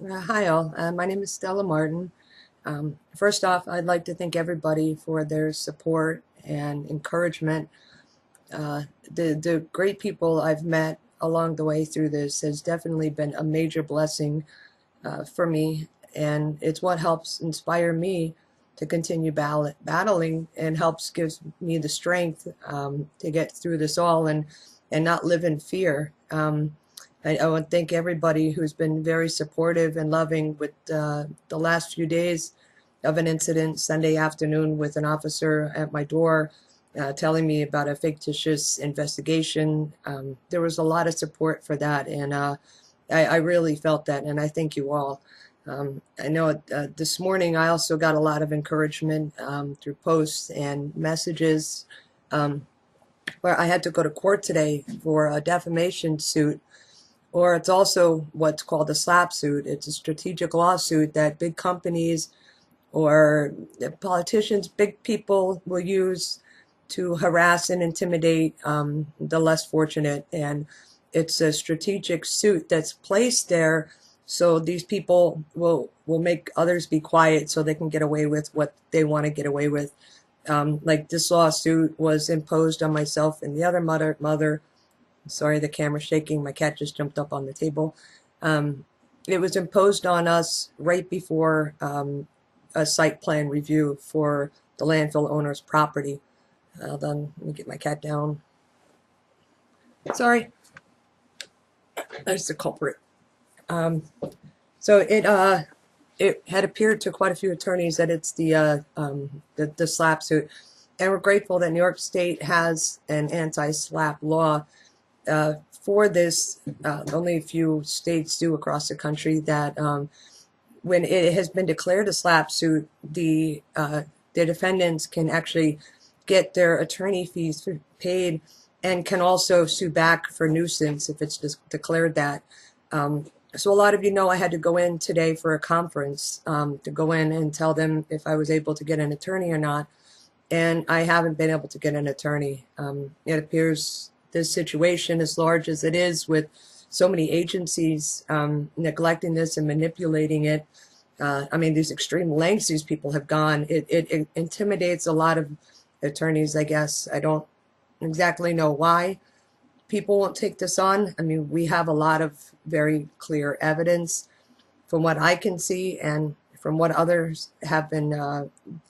Hi all, my name is Stella Martin. First off, I'd like to thank everybody for their support and encouragement. The great people I've met along the way through this has definitely been a major blessing for me, and it's what helps inspire me to continue battling and helps gives me the strength to get through this all and not live in fear. I want to thank everybody who's been very supportive and loving with the last few days of an incident Sunday afternoon with an officer at my door telling me about a fictitious investigation. There was a lot of support for that, and I really felt that, and I thank you all. I know this morning I also got a lot of encouragement through posts and messages where I had to go to court today for a defamation suit, or it's also what's called a SLAPP suit. It's a strategic lawsuit that big companies or politicians, big people will use to harass and intimidate the less fortunate. And it's a strategic suit that's placed there so these people will make others be quiet so they can get away with what they want to get away with. Like this lawsuit was imposed on myself and the other mother. Sorry, the camera's shaking. My cat just jumped up on the table. It was imposed on us right before a site plan review for the landfill owner's property. Hold on, let me get my cat down. Sorry, that's the culprit. So it had appeared to quite a few attorneys that it's the SLAPP suit, and we're grateful that New York State has an anti-SLAPP law for this. Only a few states do across the country that when it has been declared a SLAPP suit, the defendants can actually get their attorney fees paid and can also sue back for nuisance if it's just declared that. So a lot of you know I had to go in today for a conference to go in and tell them if I was able to get an attorney or not, and I haven't been able to get an attorney. It appears this situation, as large as it is, with so many agencies neglecting this and manipulating it, I mean, these extreme lengths these people have gone, it intimidates a lot of attorneys, I guess. I don't exactly know why people won't take this on. I mean, we have a lot of very clear evidence from what I can see and from what others have been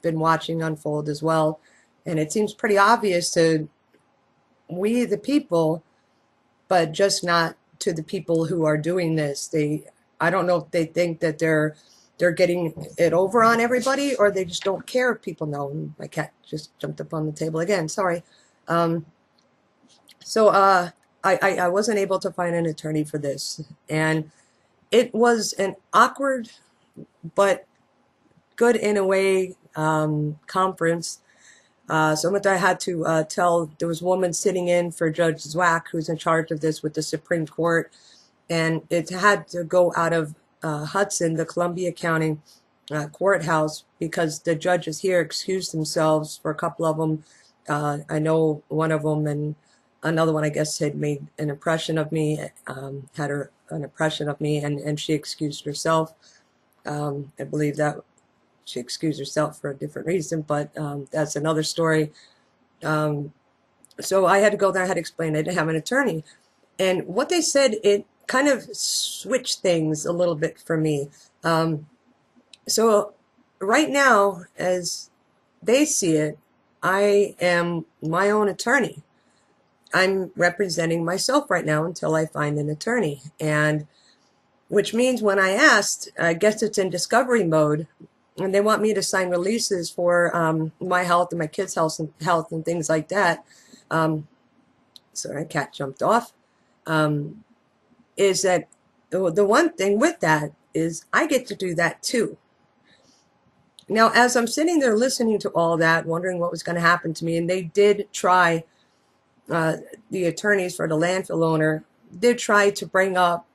watching unfold as well. And it seems pretty obvious to we, the people, but just not to the people who are doing this. I don't know if they think that they're getting it over on everybody, or they just don't care if people know. My cat just jumped up on the table again. Sorry. So I wasn't able to find an attorney for this, and it was an awkward but good in a way conference. So much I had to tell. There was a woman sitting in for Judge Zwack, who's in charge of this with the Supreme Court, and it had to go out of Hudson, the Columbia County courthouse, because the judges here excused themselves for a couple of them. I know one of them, and another one, I guess, had made an impression of me, an impression of me, and she excused herself. I believe that she excused herself for a different reason, but that's another story. So I had to go there. I had to explain I didn't have an attorney. And what they said, it kind of switched things a little bit for me. So right now, as they see it, I am my own attorney. I'm representing myself right now until I find an attorney. And which means when I asked, I guess it's in discovery mode, and they want me to sign releases for my health and my kids' health and things like that. Sorry, cat jumped off. Is that the one thing with that is I get to do that too. Now, as I'm sitting there listening to all that, wondering what was going to happen to me, and they did try, the attorneys for the landfill owner did try to bring up,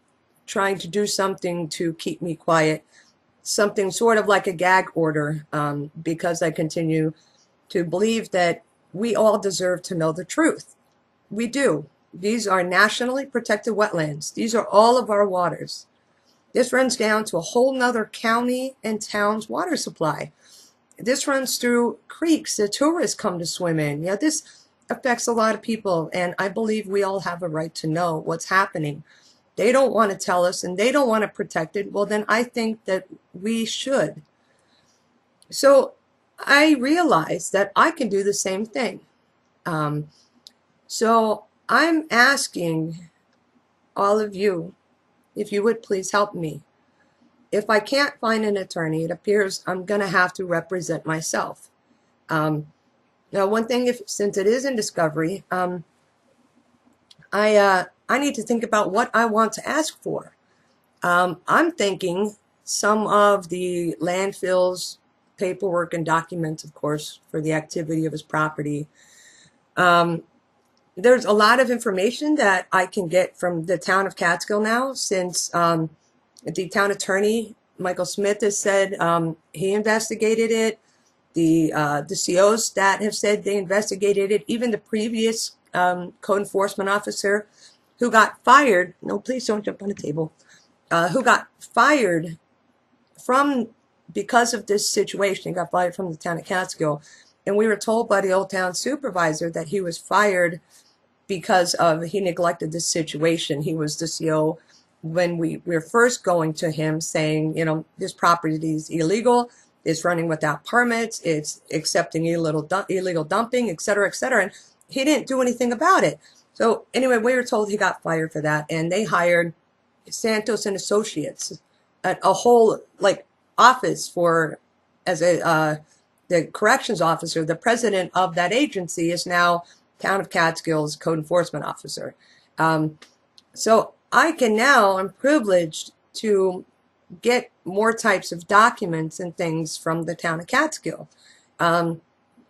trying to do something to keep me quiet, something sort of like a gag order, because I continue to believe that we all deserve to know the truth. We do. These are nationally protected wetlands. These are all of our waters. This runs down to a whole nother county and town's water supply. This runs through creeks that tourists come to swim in. Yeah, this affects a lot of people, and I believe we all have a right to know what's happening. They don't want to tell us, and they don't want to protect it. Well, then I think that we should. So I realized that I can do the same thing. So I'm asking all of you, if you would please help me. If I can't find an attorney, it appears I'm going to have to represent myself. Now, one thing, since it is in discovery, I need to think about what I want to ask for. I'm thinking some of the landfill's paperwork and documents, of course, for the activity of his property. There's a lot of information that I can get from the town of Catskill now, since the town attorney, Michael Smith, has said he investigated it. The COs that have said they investigated it, even the previous code enforcement officer who got fired, no, please don't jump on the table, who got fired because of this situation. He got fired from the town of Catskill. And we were told by the old town supervisor that he was fired because he neglected this situation. He was the CO when we were first going to him saying, you know, this property is illegal, it's running without permits, it's accepting illegal dumping, et cetera, and he didn't do anything about it. So anyway, we were told he got fired for that, and they hired Santos and Associates, a whole office as the corrections officer. The president of that agency is now Town of Catskill's code enforcement officer. So I'm privileged to get more types of documents and things from the town of Catskill. I'm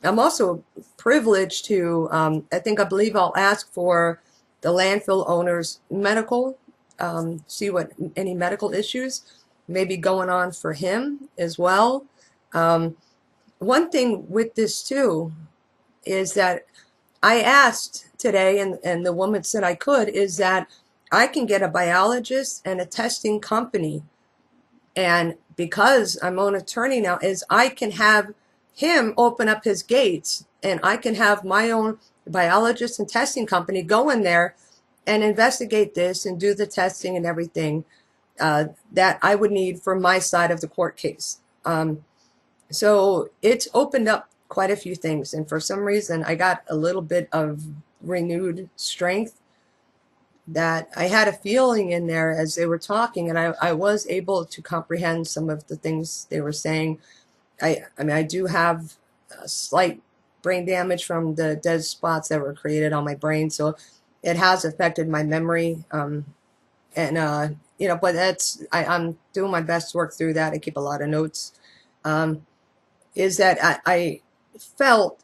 also privileged to, I believe I'll ask for the landfill owner's medical, see what any medical issues may be going on for him as well. One thing with this too is that I asked today, and the woman said I could, is that I can get a biologist and a testing company. And because I'm an attorney now, is I can have him open up his gates, and I can have my own biologist and testing company go in there and investigate this and do the testing and everything that I would need for my side of the court case. So it's opened up quite a few things, and for some reason I got a little bit of renewed strength, that I had a feeling in there as they were talking, and I was able to comprehend some of the things they were saying. I mean, I do have a slight brain damage from the dead spots that were created on my brain, so it has affected my memory. You know, but I'm doing my best to work through that. I keep a lot of notes. Is that I felt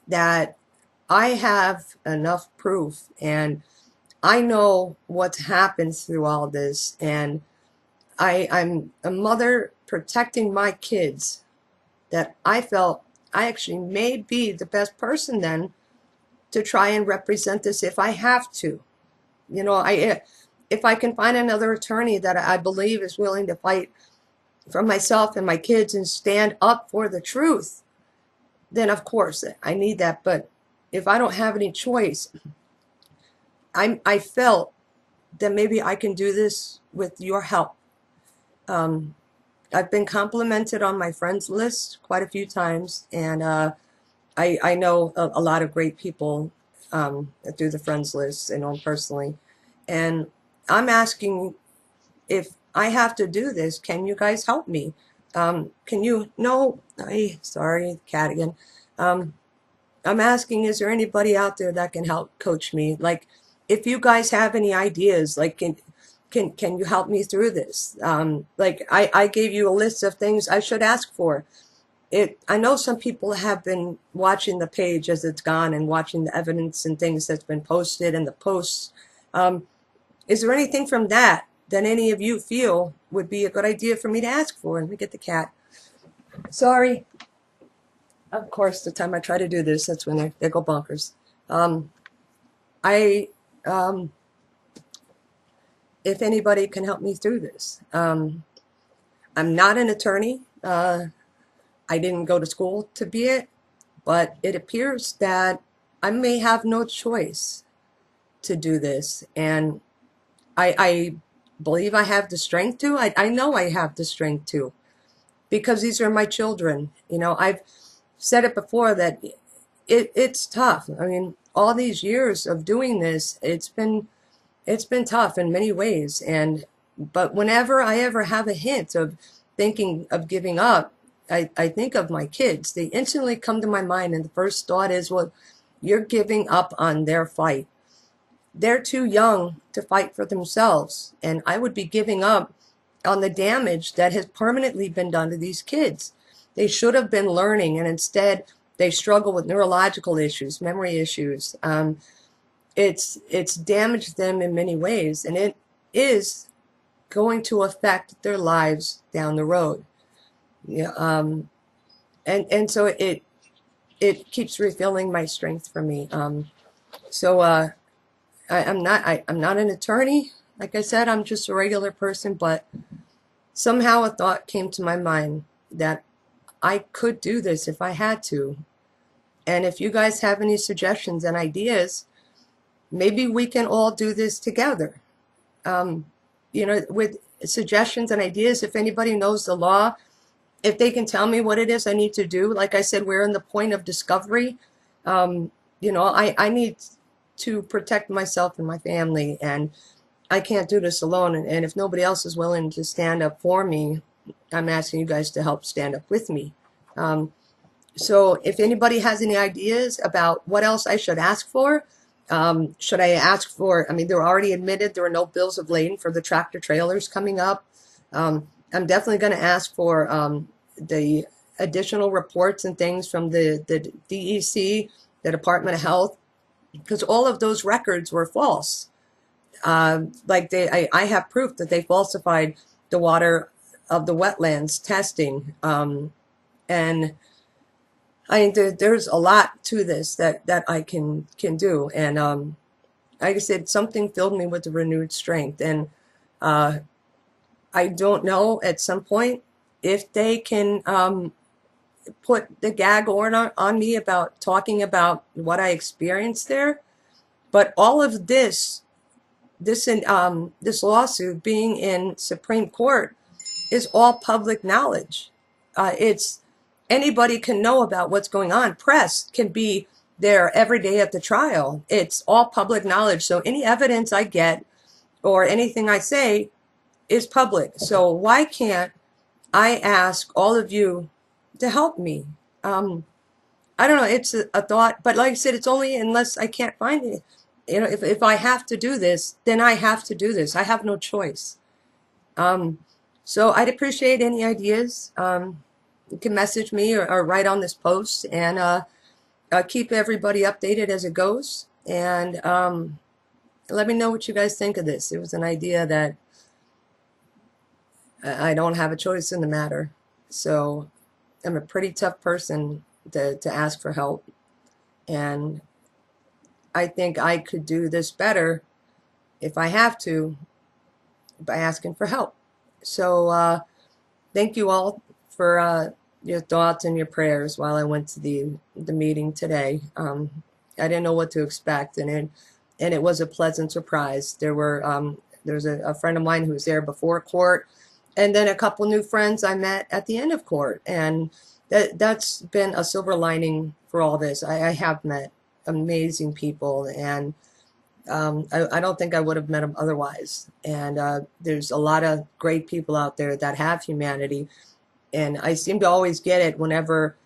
that I have enough proof, and I know what's happened through all this, and I'm a mother protecting my kids, that I felt I actually may be the best person then to try and represent this if I have to. You know, if I can find another attorney that I believe is willing to fight for myself and my kids and stand up for the truth, then of course I need that. But if I don't have any choice, I felt that maybe I can do this with your help. I've been complimented on my friends list quite a few times, and I know a lot of great people through the friends list. I know them personally, and I'm asking, if I have to do this, can you guys help me? Can you? No, sorry, cat again. I'm asking, is there anybody out there that can help coach me? Like, if you guys have any ideas, like, can you help me through this? Like, I gave you a list of things I should ask for. I know some people have been watching the page as it's gone and watching the evidence and things that's been posted and the posts. Is there anything from that any of you feel would be a good idea for me to ask for? Let me get the cat. Sorry. Of course, the time I try to do this, that's when they go bonkers. if anybody can help me through this. I'm not an attorney. I didn't go to school to be it, but it appears that I may have no choice to do this. And I believe I have the strength to. I know I have the strength to, because these are my children. You know, I've said it before that it's tough. I mean, all these years of doing this, it's been tough in many ways. And but whenever I ever have a hint of thinking of giving up, I think of my kids. They instantly come to my mind, and the first thought is, well, you're giving up on their fight. They're too young to fight for themselves, and I would be giving up on the damage that has permanently been done to these kids. They should have been learning, and instead they struggle with neurological issues, memory issues. It's damaged them in many ways, and it is going to affect their lives down the road. Yeah, and so it keeps refilling my strength for me. So I'm not an attorney. Like I said, I'm just a regular person, but somehow a thought came to my mind that I could do this if I had to. And if you guys have any suggestions and ideas, maybe we can all do this together. You know, with suggestions and ideas, if anybody knows the law, if they can tell me what it is I need to do. Like I said, we're in the point of discovery. You know, I need to protect myself and my family, and I can't do this alone. And if nobody else is willing to stand up for me, I'm asking you guys to help stand up with me. So if anybody has any ideas about what else I should ask for, should I ask for, I mean, they're already admitted there are no bills of lading for the tractor trailers coming up. I'm definitely going to ask for the additional reports and things from the DEC, the Department of Health, because all of those records were false. Like I have proof that they falsified the water of the wetlands testing. And there's a lot to this that I can do. And like I said, something filled me with a renewed strength. And I don't know at some point if they can put the gag order on me about talking about what I experienced there. But all of this lawsuit being in Supreme Court is all public knowledge. It's anybody can know about what's going on. Press can be there every day at the trial. It's all public knowledge. So any evidence I get or anything I say is public. So why can't I ask all of you to help me? I don't know. It's a thought, but like I said, it's only unless I can't find it. You know, if I have to do this, then I have to do this. I have no choice. So I'd appreciate any ideas. You can message me or write on this post, and keep everybody updated as it goes. And let me know what you guys think of this. It was an idea that I don't have a choice in the matter. So I'm a pretty tough person to ask for help. And I think I could do this better if I have to by asking for help. So thank you all for your thoughts and your prayers while I went to the meeting today. I didn't know what to expect, and it was a pleasant surprise. There's a friend of mine who was there before court, and then a couple new friends I met at the end of court, and that's been a silver lining for all this. I have met amazing people, and I don't think I would have met them otherwise. And there's a lot of great people out there that have humanity, and I seem to always get it whenever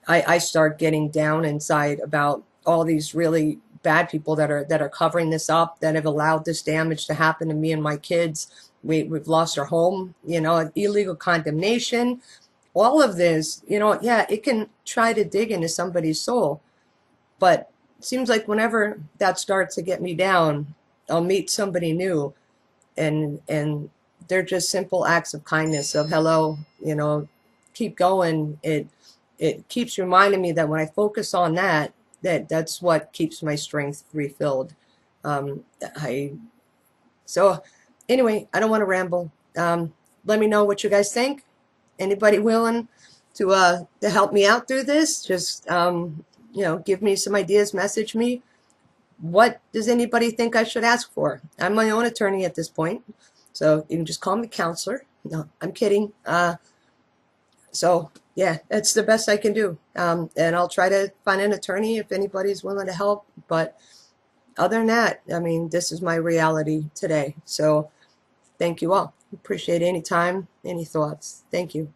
I start getting down inside about all these really bad people that are covering this up, that have allowed this damage to happen to me and my kids. We've lost our home, you know, illegal condemnation, all of this, you know. Yeah, it can try to dig into somebody's soul, but it seems like whenever that starts to get me down, I'll meet somebody new, and they're just simple acts of kindness of hello, you know, keep going. It keeps reminding me that when I focus on that's what keeps my strength refilled. So Anyway, I don't want to ramble. Let me know what you guys think. Anybody willing to help me out through this? Just give me some ideas. Message me. What does anybody think I should ask for? I'm my own attorney at this point, so you can just call me counselor. No, I'm kidding. So yeah, that's the best I can do. And I'll try to find an attorney if anybody's willing to help. But other than that, I mean, this is my reality today. So thank you all. Appreciate any time, any thoughts. Thank you.